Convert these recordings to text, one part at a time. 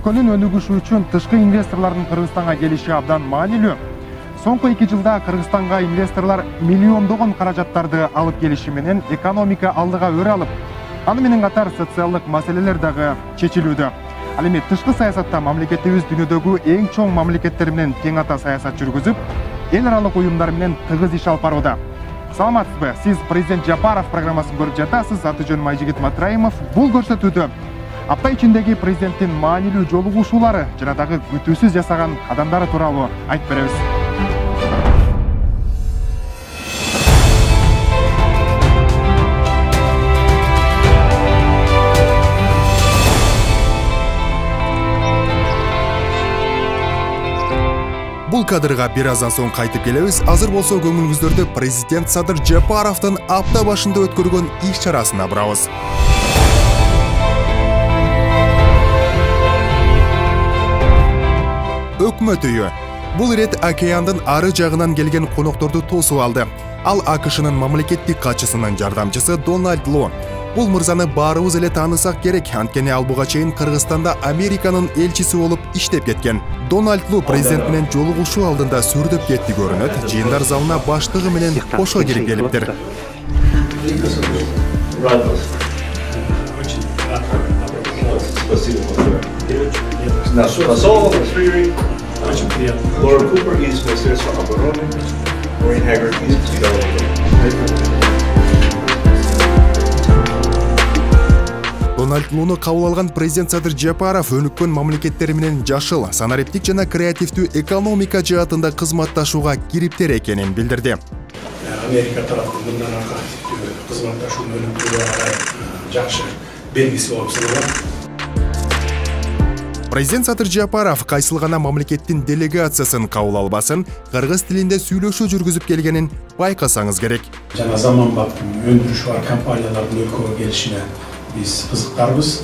өлкөнүн өнүгүшү үчүн тышкы инвесторлордун Кыргызстанга келиши абдан маанилүү. Соңку 2 жылда Кыргызстанга инвесторлор миллиондогон каражаттарды алып келиши менен экономика алдыга өрө алып, аны менен катар социалдык маселелер дагы чечилүүдө. Ал эми тышкы саясатта мамлекетибиз дүйнөдөгү эң чоң мамлекеттер менен тең ата саясат жүргүзүп, эл аралык уюмдар менен тыгыз иш алып барууда. Саламатсызбы? Сиз президент Жапаров программасын көрүп жатасыз. Аты жөнүм Айжигит Матраимов. Бул көрсөтүүдө апта ичиндеги президенттин маанилүү жолугушуулары жана дагы күтүүсүз жасаган кадамдары тууралуу айтып беребиз. Бул кадрга бир аздан соң кайтып келебиз. Азыр болсо көңүлүңүздөрдө президент Садыр Жапаровдун апта башында өткөргөн иш чарасына бурабыз. Өкмөт үйү. Бул ирет океандын ары жагынан келген конокторду тосуп алды. Ал АКШнын мамлекеттик катчысынын жардамчысы Дональд Ло. Бул мырзаны баарыбыз эле таанысак керек, анткени ал буга чейин Кыргызстанда Американын элчиси болуп иштеп кеткен. Дональд Ло президент менен жолугушуу алдында сүрдөп кетти көрүнөт. Жыйындар залына баштыгы менен кошо кирип келиптир. Дональд Лону кабыл алган президент Садыр Жапаров өнүккөн мамлекеттер менен жашыл, санариптик жана креативдүү экономика жаатында кызматташууга кириптер экенин билдирди. Америка тараптын мындан аркы кызматташуунун өнүктүүгө жакшы белгиси болуп саналат. Президент Садыр Жапаров кайсыл гана мамлекеттин делегациясын кабыл албасын, кыргыз тилинде сүйлөшүү жүргүзүп келгенин байкасаңыз керек. Жана заманбап өндүрүшү бар компаниялардын өлкөгө келишине биз кызыктарбыз.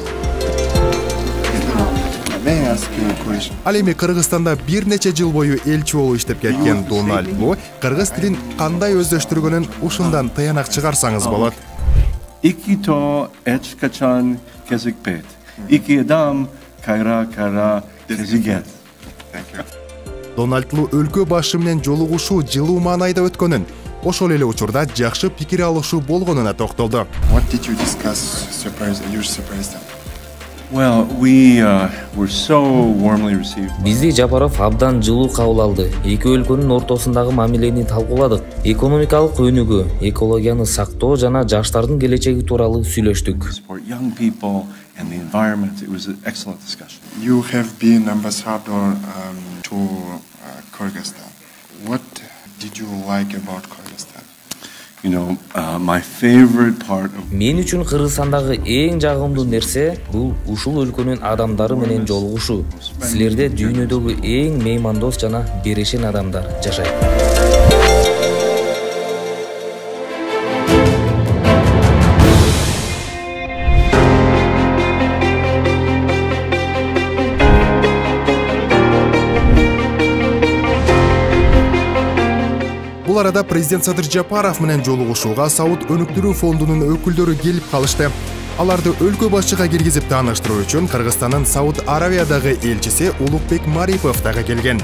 Ал эми Кыргызстанда бир нече жыл бою элчи болуп иштеп кеткен Дональд Ло кыргыз тилин кандай өздөштүргөнүн ушундан таянак чыгарсаңыз болот. Iki to echkachan kezikpet. Iki adam kara keziget. Дональд Ло өлкө башы менен жолугушуу жылуу маанайда өткөнүн, ошол эле учурда жакшы пикир алышуу болгонуна токтолду. What did you discuss? You surprised them? Well, we were so warmly received. Бизди Жапаров абдан жылуу кабыл алды. Эки өлкөнүн ортосундагы мамилени талкууладык. Экономикалык өнүгүү, экологияны сактоо жана жаштардын келечеги тууралуу сүйлөштүк. For young people and the environment, it was an excellent discussion. You have been ambassador to Kyrgyzstan. What did you like about Kyrgyzstan? You know, my favorite part of Мен үчүн Кыргызстандагы эң жагымдуу нерсе бул ушул өлкөнүн адамдары менен жолугушуу. Силерде дүйнөдөгү эң меймандос жана берешен адамдар жашайт. Бул арада президент Садыр Жапаров менен жолугушууга Сауд өнүктүрүү фондунун өкүлдөрү келип калышты. Аларды өлкө башчыга киргизип тааныштыруу үчүн Кыргызстандын Сауд Аравиядагы элчиси Улукбек Марипов дагы келген.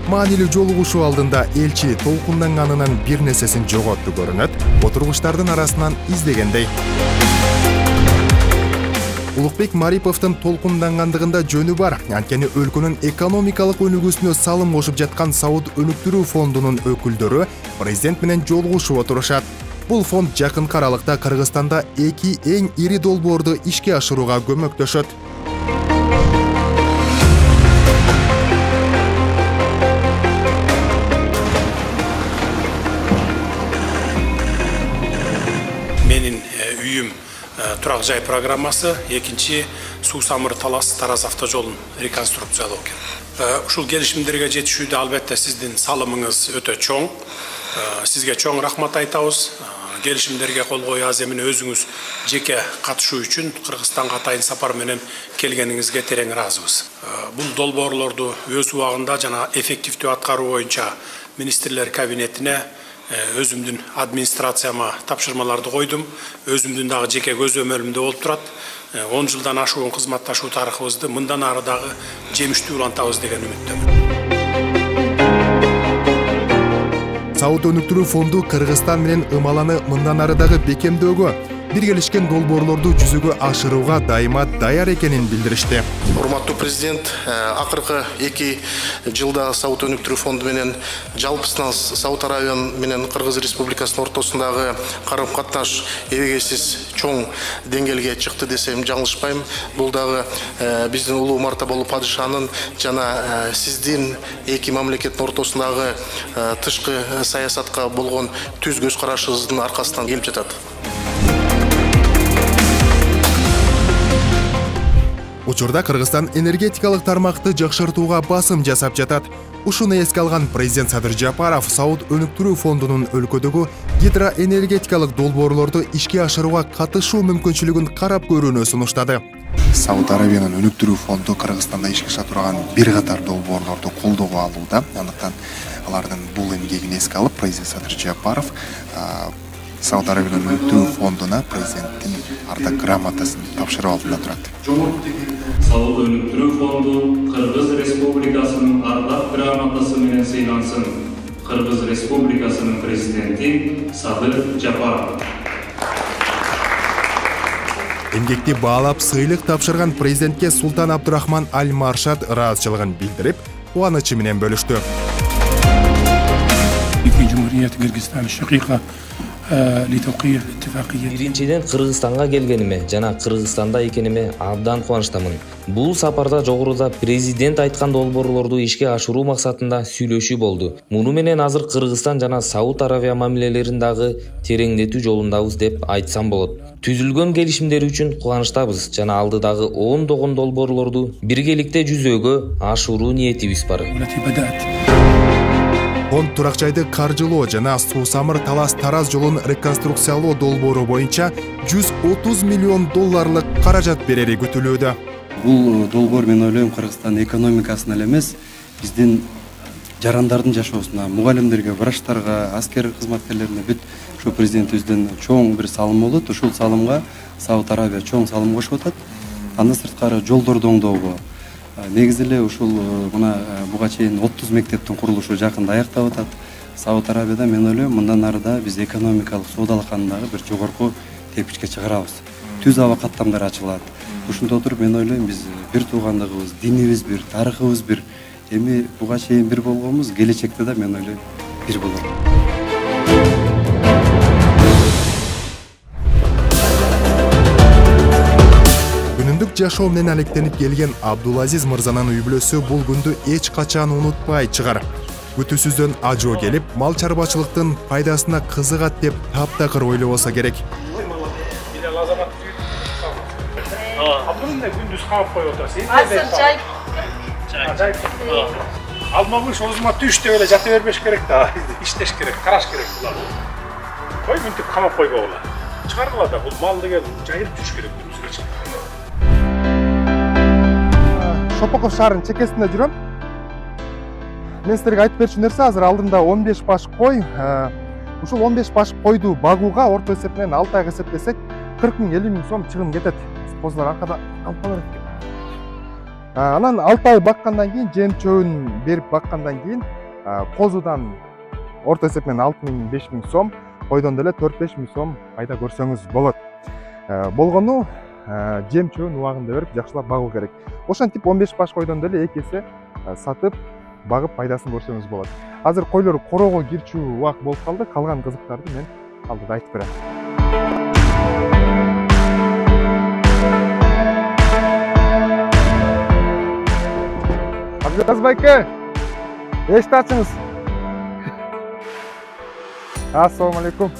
Маанилүү жолугушуу алдында элчи толкунданганынын бир нерсесин жоготту көрүнөт, отургучтардын арасынан издегендей. Улукбек Мариповдун толкундангандыгында жөнү бар, анткени өлкөнүн экономикалык өнүгүүсүнө салым кошуп жаткан Сауд өнүктүрүү фондунун өкүлдөрү президент менен жолугушуп отурушат. Бул фонд жакынкы аралыкта Кыргызстанда эки эң ири долбоорду ишке ашырууга көмөктөшөт. Менин үйүм Турак жай программасы, экинчи Суу Самыр Талас Тараз автожолун реконструкциялоо экен. Ушул келишимдерге жетишүүдө албетте сиздин салымыңыз өтө чоң. Сизге чоң рахмат айтабыз. Келишимдерге кол коюп аз эмне өзүңүз жеке катышуу үчүн Кыргызстанга атайын сапар менен келгениңизге терең ыраазыбыз. Бул долбоорлорду өз убагында жана эффективдүү аткаруу боюнча министрлер кабинетине өзүмдүн администрацияма тапшырмаларды койдум. Өзүмдүн дагы жеке көзөмөлүмдө болуп турат. 10 жылдан ашуун кызматташуу тарыхыбызды мындан ары дагы жемиштүү улантабыз деген үмүттөмүн. Сауыт өнүктүрүү фонду Кыргызстан менен ымаланы мындан ары дагы бекемдөөгө, биргелешкен долбоорлорду жүзөгө ашырууга дайыма даяр экенин билдиришти. Урматтуу президент, акыркы 2 жылда Сауыт өнүктүрүү фонду менен жалпысынан Сауд Арабия менен Кыргыз Республикасынын ортосундагы карым-катнаш эбегейсиз чоң деңгээлге чыкты десем жаңылышпайм. Бул дагы биздин улуу мартабалуу падышанын жана сиздин эки мамлекеттин ортосундагы тышкы саясатка болгон түз көз карашыңыздын аркасынан келип жатат. Учурда Кыргызстан энергетикалык тармакты жакшыртууга басым жасап жатат. Ушуну эске алган президент Садыр Жапаров Сауыт өнүктүрүү фондунун өлкөдөгү гидроэнергетикалык долбоорлорду ишке ашырууга катышуу мүмкүнчүлүгүн карап көрүүнү сунуштады. Сауд Арабиянын өнүктүрүү фонду Кыргызстанда ишке аша турган бир катар долбоорлорду колдоого алууда. Андыктан алардын бул эмгегин эске алып, президент Садыр Жапаров Сауд Арабиянын өнүктүрүү фондуна президенттин ардак грамотасын тапшырып алдында турат. Сауыт өнүктүрүү фонду Кыргыз Республикасынын ардак грамотасы менен сыйлансын. Кыргыз Республикасынын президенти Садыр Жапаров. Эмгекти баалап сыйлык тапшырган президентке Султан Абдурахман Аль-Маршад ыраазычылыгын билдирип, кубанычы менен бөлүштү. Биринчиден Кыргызстанга келгениме жана Кыргызстанда экениме абдан кубанычтамын. Бул сапарда жогоруда президент айткан долбоорлорду ишке ашыруу максатында сүйлөшүү болду. Муну менен азыр Кыргызстан жана Сауд Арабия мамилелерин дагы тереңдетүү жолундабыз деп айтсам болот. Түзүлгөн келишимдер үчүн кубанычтабыз жана алдыдагы ондогон долбоорлорду биргеликте жүзөгө ашыруу ниетибиз бар. Фонд турак жайды каржылоо жана Суусамыр Талас Тараз жолун реконструкциялоо долбоору боюнча $130 миллион каражат берери күтүлүүдө. Бул долбоор мен ойлойм Кыргызстан экономикасына эле эмес, биздин жарандардын жашоосуна, мугалимдерге, врачтарга, аскер кызматкерлерине бүт ушу президентибиздин чоң бир салым болот. Ушул салымга Сауд Арабия чоң салым кошуп атат. Андан сырткары жолдорду оңдоого, негизи эле ушул мына буга чейин 30 мектептин курулушу жакында аяктап атат. Сауд Арабияда мен ойлойм мындан ары да биз экономикалык соодалыкандагы бир жогорку тепкичке чыгарабыз. Түз аба каттамдар ачылат. Ушунда отуруп мен ойлойм биз бир туугандыгыбыз, динибиз бир, тарыхыбыз бир. Эми буга чейин бир болгонбуз, келечекте да мен ойлойм бир болот. Күнүмдүк жашоо менен алектенип келген Абдулазиз мырзанын үй бүлөсү бул күндү эч качан унутпай чыгар. Күтүүсүздөн ажоо келип, мал чарбачылыктын пайдасына кызыгат деп таптакыр ойлобосо керек. Абдулла күндүз калып коюп отурасың. Алмагыш өзүмө түштө эле жата бербеш керек да. Иштеш керек, караш керек буларды. Кой мүнтүп камап койбогула. Чыгаргыла да бул мал деген жайып жүрүш керек күндүзгө. Шопоков шаарынын чекесинде жүрөм. Мен силерге айтып берчү нерсе азыр алдымда 15 баш кой. Ушул 15 баш койду багууга орто эсеп менен 6 айга эсептесек 40 000 50 000 сом чыгым кетет. Козулар аркада калып калат экен. Анан 6 ай баккандан кийин, жем чөбүн берип баккандан кийин козудан орто эсеп менен 6 000 5 000 сом, койдон деле 4-5 000 сом пайда көрсөңүз болот. Болгону жем чөбүн убагында берип жакшылап багуу керек. Ошентип 15 баш койдон деле 2 эсе сатып багып пайдасын көрсөңүз болот. Азыр койлор короого кирчүү убак болуп калды. Калган кызыктарды мен алдыда айтып берем. Абдулазбайке, эшикти ачыңыз. Ассаламу алейкум.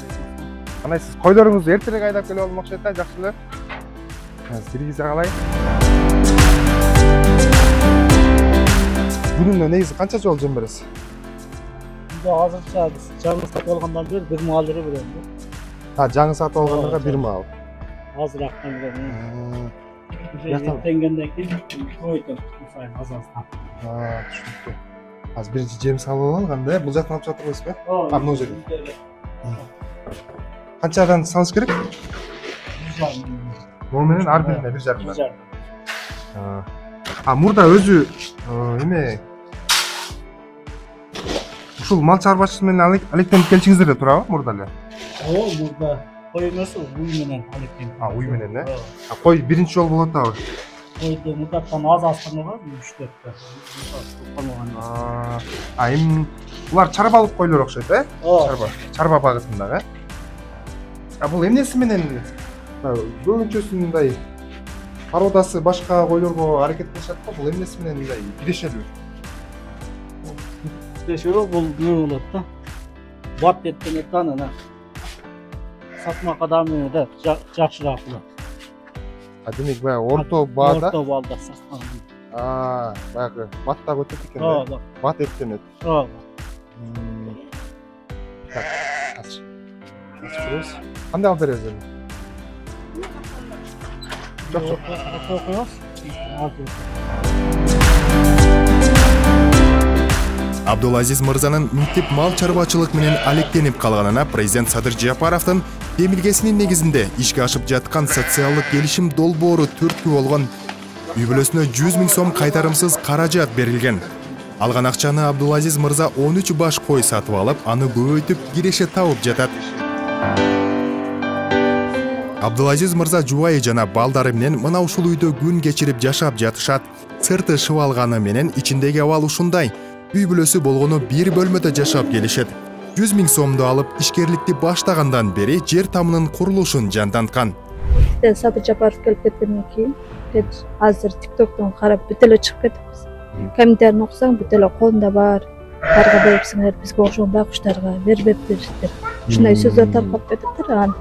Кандай сиз койлоруңузду эртерээк айдап келип алып окшойт да, жакшы эле. Сириңизге калай. Күнүнө негизи канча жол жем бересиз? Азырча жаңы сатып алгандан бери 1 маал берем. Жаңы сатып алгандарга 1 маал. Азырактан берем. Эртеңгенден кийин койдум, сайын аз-аздан. Түшүнүктүү. Азыр биринчи жем салып алганда, бул жактан алып жатырбыз ба? А, мына жерде. Канчадан салыш керек? 1,5 Бул менен ар бирине 1,5. А мурда өзү эме ушул мал чарбачылыгы менен алектенип келчиңиздер да турабы мурда эле? Мурда кой эмес, уй менен алектенип. А, уй менен, кой биринчи жолу болуп атабы? Койду мурдаттан аз астырмага 3-4. Эми булар чарбалык койлор окшойт, Чарба багытындагы. А бул эмнеси менен көбүнчөсү мындай породасы башка койлорго аракеттешет го, бул эмнеси менен мындай бирешелүү? Бешөрө бул нөө болот да. Бат эттен этан ана. Сатма кадамы да жакшыраак болот. Демек баягы орто баада. Орто баада сатма. Баягы баттагы өтөт экен да. Бат эттенет. Кандай алып бересиз эми? Жок. Абдулазиз мырзанын мектеп мал чарбачылык менен алектенип калганына президент Садыр Жапаровдун демилгесинин негизинде ишке ашып жаткан социалдык келишим долбоору түрткү болгон үй бүлөсүнө 100 000 сом кайтарымсыз каражат берилген. Алган акчаны Абдулазиз мырза 13 баш кой сатып алып, аны көбөйтүп киреше табып жатат. Абдулазиз мырза жубайы жана балдары менен мына ушул үйдө күн кечирип жашап жатышат. Сырты шыбалганы менен ичиндеги абал ушундай. Үй бүлөсү болгону бир бөлмөдө жашап келишет. 100 000 сомду алып, ишкерликти баштагандан бери жер тамынын курулушун жанданткан. Садыр Жапаров келип кеткенден кийин азыр TikToктон карап бүт эле чыгып кетипиз. Комментарийни окусаң бүт эле колунда бар. Барга берипсиңер, бизге окшогон байкуштарга бербептириптир. Ушундай сөздөр таркап кетиптир.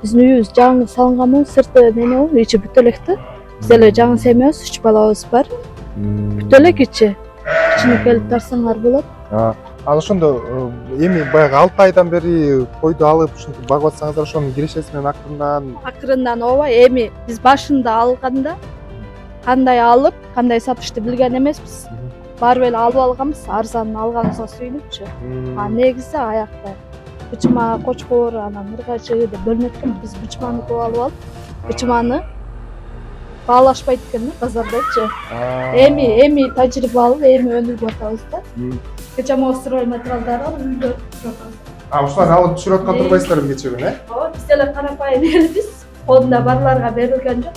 Биздин үйүбүз жаңы салынган, сырты менен ичи бүт элек да. Биз эле жаңы семьябыз, 3 балабыз бар. Бүт элек ичи. Ичине келип тарсаңар болот. Ал ошондо эми баягы 6 айдан бери койду алып, ушинтип багып атсаңыздар, ошонун кирешеси менен акырындан ооба, эми биз башында алганда кандай алып, кандай сатышты билген эмеспиз. Барып эле алып алганбыз, арзан алганыбызга сүйүнүпчү. Негизи аякта бычма, кочкор, анан ыргачы деп бөлүнөт экен. Биз бычманы көп алып алып, бычманы баалашпайт экен базардачы. Эми тажрыйба алып, эми өнүгүп атабыз да. Кече строй материалдары үйдө турабыз. Ушуларды алып түшүрүп аткан турбайсыздарбы кече күнү? Ооба, биз эле карапайым элбиз. Колунда барларга берилген жок.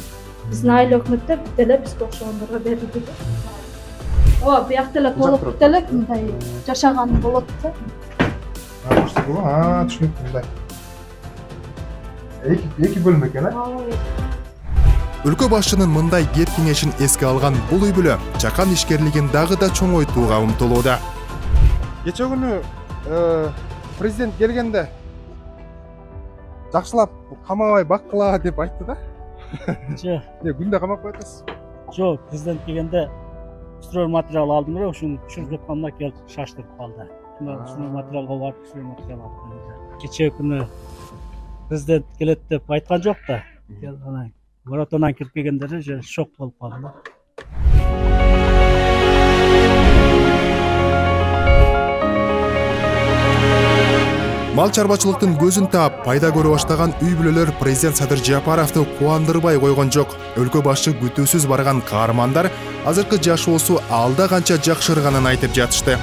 Биздин айыл өкмөттөр бүт эле бизге окшогондорго берилди. Ооба, биякта эле толук бүт эле мындай жашаган болот да. Түшүнүктүү мындай. Эки бөлмө экен, Өлкө башчынын мындай кет кеңешин эске алган бул үй бүлө жакан ишкерлигин дагы да чоңойтууга умтулууда. Кече күнү президент келгенде жакшылап камабай баккыла деп айтты да. Жок. Күндө камап коетасыз? Жок, президент келгенде строй материал алдым эле, ушуну түшүрүп жатканда келип шаштырып калды. Строй материалга барып строй материал алып. Кече күнү президент келет деп айткан жок да. Маратонан кирип келгендери же шок болуп калды. Мал чарбачылыктын көзүн таап пайда көрө баштаган үй бүлөлөр президент Садыр Жапаровду кубандырбай койгон жок. Өлкө башчы күтүүсүз барган каармандар азыркы жашоосу алда канча жакшырганын айтып жатышты.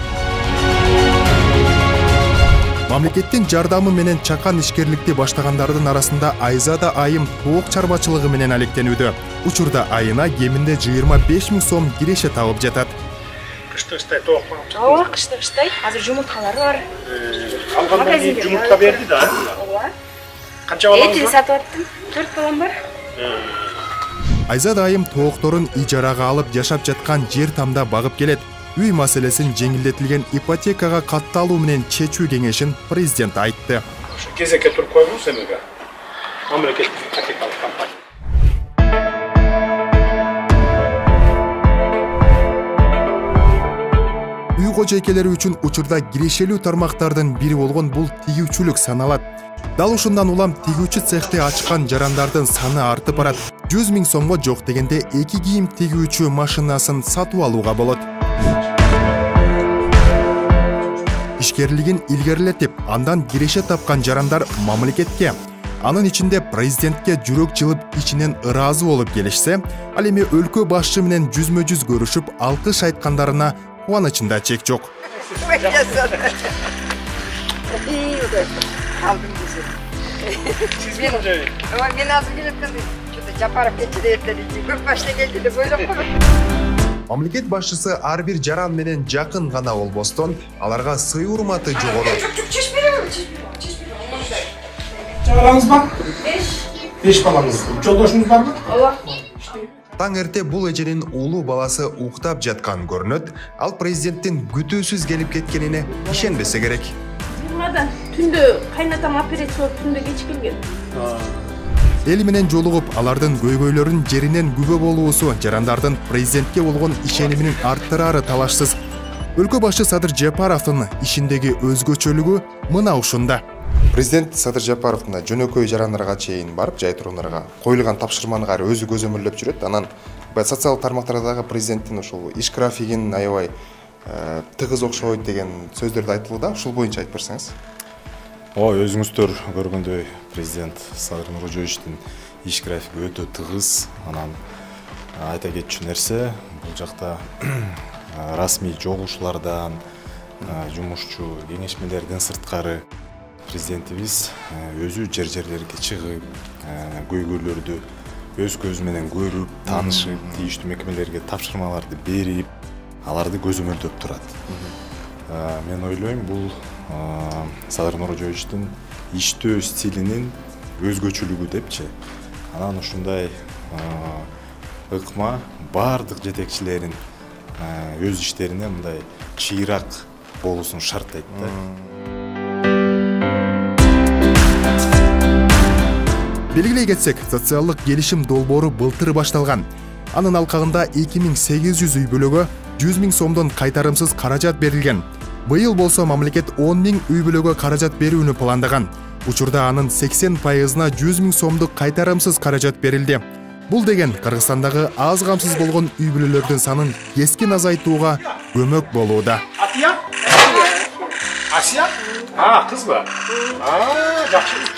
Мамлекеттин жардамы менен чакан ишкерликти баштагандардын арасында Айзада айым тоок чарбачылыгы менен алектенүүдө. Учурда айына кеминде 25 000 сом киреше табып жатат. Кыштыктай тоок багып жатат. Ооба, кыштыктай. Азыр жумурткалар бар. Алгандан кийин жумуртка берди да. Ооба. Канча балаңыз бар? Этин сатып аттым. 4 балам бар. Айзада айым тоокторун ижарага алып жашап жаткан жер тамда багып келет. Үй маселесин жеңилдетилген ипотекага катталуу менен чечүү кеңешин президент айтты. Ошо кезекке туруп койгуңуз эмеге. Мамлекеттик ипотекалык компания. Үй кожойкелери үчүн учурда кирешелүү тармактардын бири болгон бул тигүүчүлүк саналат. Дал ушундан улам тигүүчү цехти ачкан жарандардын саны артып барат. 100 000 сомго жок дегенде 2 кийим тигүүчү машинасын сатып алууга болот. ишкерлигин илгерилетип, андан киреше тапкан жарандар мамлекетке, анын ичинде президентке жүрөк жылып ичинен ыраазы болуп келишсе, ал эми өлкө башчы менен жүзмө-жүз көрүшүп алкыш айткандарына кубанычында чек жок. Мен азыр келеткенде Жапаров кетчидептери көп башта келди деп ойлоп койдум. Мамлекет башчысы ар бир жаран менен жакын гана болбостон, аларга сый урматы жогору. Жараңыз бар? 5 балаңыз. Жолдошуңуз барбы? Ооба. Таң эрте бул эженин уулу баласы уктап жаткан көрүнөт. Ал президенттин күтүүсүз келип кеткенине ишенбесе керек. Жумадан түндө кайнатам операция болуп түндө кеч келген. Эл менен жолугуп, алардын көйгөйлөрүн жеринен күбө болуусу жарандардын президентке болгон ишенимин арттырары талашсыз. Өлкө башчы Садыр Жапаровдун ишиндеги өзгөчөлүгү мына ушунда. Президент Садыр Жапаровдун жөнөкөй жарандарга чейин барып, жай тургундарга коюлган тапшырманы кайра өзү көзөмөлдөп жүрөт. Анан социалдык тармактардагы президенттин ушул иш графигин аябай тыгыз окшойт деген сөздөрдү айтылууда. Ушул боюнча айтып берсеңиз. Өзүңүздөр көргөндөй президент Садыр Нуркожоевичтин иш графиги өтө тыгыз. Анан айта кетчү нерсе, бул жакта расмий жолугушуулардан, жумушчу кеңешмелерден сырткары президентибиз өзү жер-жерлерге чыгып, көйгөйлөрдү өз көзү менен көрүп, таанышып, тийиштүү мекемелерге тапшырмаларды берип, аларды көзөмөлдөп турат. Мен ойлойм, бул Садыр Нуркожоевичтин иштөө стилинин өзгөчөлүгү депчи. Анан ушундай ыкма бардык жетекчилерин өз иштерине мындай чыйрак болуусун шарттайт да. Белгилей кетсек, социалдык келишим долбоору былтыр башталган. Анын алкагында 2800 үй бүлөгө 100 000 сомдон кайтарымсыз каражат берилген. Быйыл болсо мамлекет 10 000 үй бүлөгө каражат берүүнү пландаган. Учурда анын 80%-на 100 000 сомдук кайтарымсыз каражат берилди. Бул деген Кыргызстандагы аз камсыз болгон үй бүлөлөрдүн санын кескин азайтууга көмөк болууда. Асия? Кызбы? Жакшы.